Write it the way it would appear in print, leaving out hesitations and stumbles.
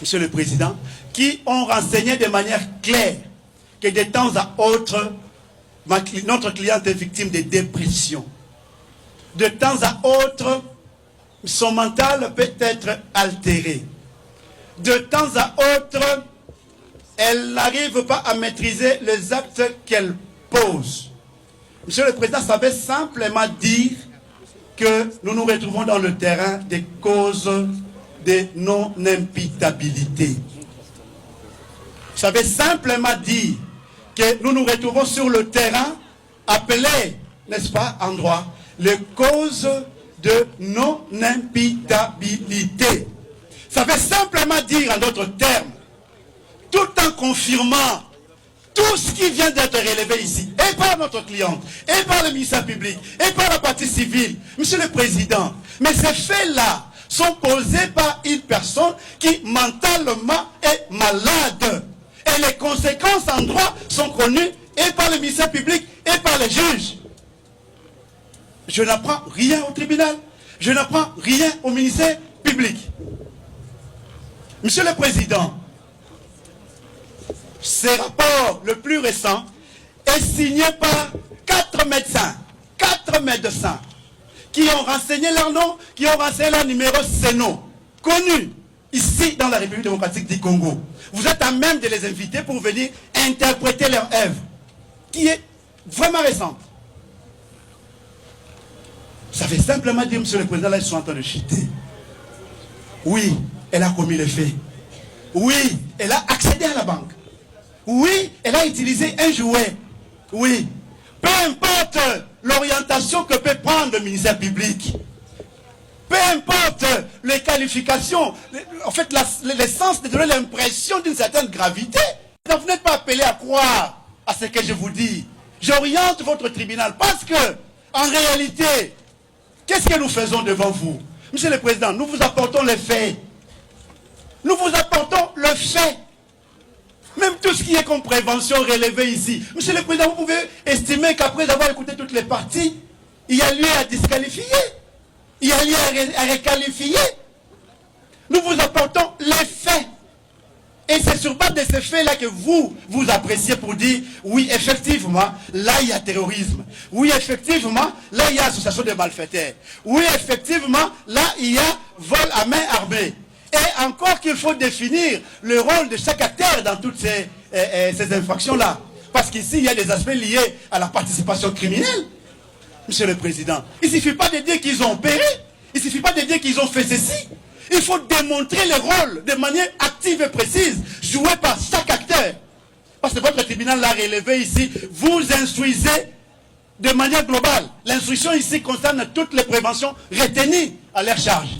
Monsieur le Président, qui ont renseigné de manière claire que de temps à autre, notre cliente est victime de dépression. De temps à autre, son mental peut être altéré. De temps à autre, elle n'arrive pas à maîtriser les actes qu'elle pose. Monsieur le Président, ça veut simplement dire que nous nous retrouvons dans le terrain des causes de non-imputabilité. Ça veut simplement dire que nous nous retrouvons sur le terrain appelé, n'est-ce pas, en droit, les causes de non-imputabilité. Ça veut simplement dire, en d'autres termes, tout en confirmant tout ce qui vient d'être relevé ici, et par notre cliente, et par le ministère public, et par la partie civile, Monsieur le Président, mais ces faits-là sont posés par une personne qui mentalement est malade. Et les conséquences en droit sont connues et par le ministère public et par les juges. Je n'apprends rien au tribunal, je n'apprends rien au ministère public. Monsieur le Président, ce rapport le plus récent est signé par 4 médecins qui ont renseigné leur nom, qui ont renseigné leur numéro CENO, connu ici dans la République démocratique du Congo. Vous êtes à même de les inviter pour venir interpréter leur œuvre, qui est vraiment récente. Ça veut simplement dire, Monsieur le Président, là ils sont en train de chuter. Oui, elle a commis les faits. Oui, elle a accédé à la banque. Oui, elle a utilisé un jouet. Oui, peu importe l'orientation que peut prendre le ministère public, peu importe les qualifications, en fait l'essence de donner l'impression d'une certaine gravité, vous n'êtes pas appelé à croire à ce que je vous dis. J'oriente votre tribunal parce que, en réalité, qu'est-ce que nous faisons devant vous? Monsieur le Président, nous vous apportons les faits. Nous vous apportons le fait. Même tout ce qui est comme prévention relevé ici. Monsieur le Président, vous pouvez estimer qu'après avoir écouté toutes les parties, il y a lieu à disqualifier. Il y a lieu à requalifier. Nous vous apportons les faits. Et c'est sur base de ces faits-là que vous appréciez pour dire, oui, effectivement, là, il y a terrorisme. Oui, effectivement, là, il y a association de malfaiteurs. Oui, effectivement, là, il y a vol à main armée. Et encore qu'il faut définir le rôle de chaque acteur dans toutes ces infractions-là. Parce qu'ici, il y a des aspects liés à la participation criminelle. Monsieur le Président, il ne suffit pas de dire qu'ils ont opéré. Il ne suffit pas de dire qu'ils ont fait ceci. Il faut démontrer le rôle de manière active et précise, joué par chaque acteur. Parce que votre tribunal l'a relevé ici. Vous instruisez de manière globale. L'instruction ici concerne toutes les préventions retenues à leur charge.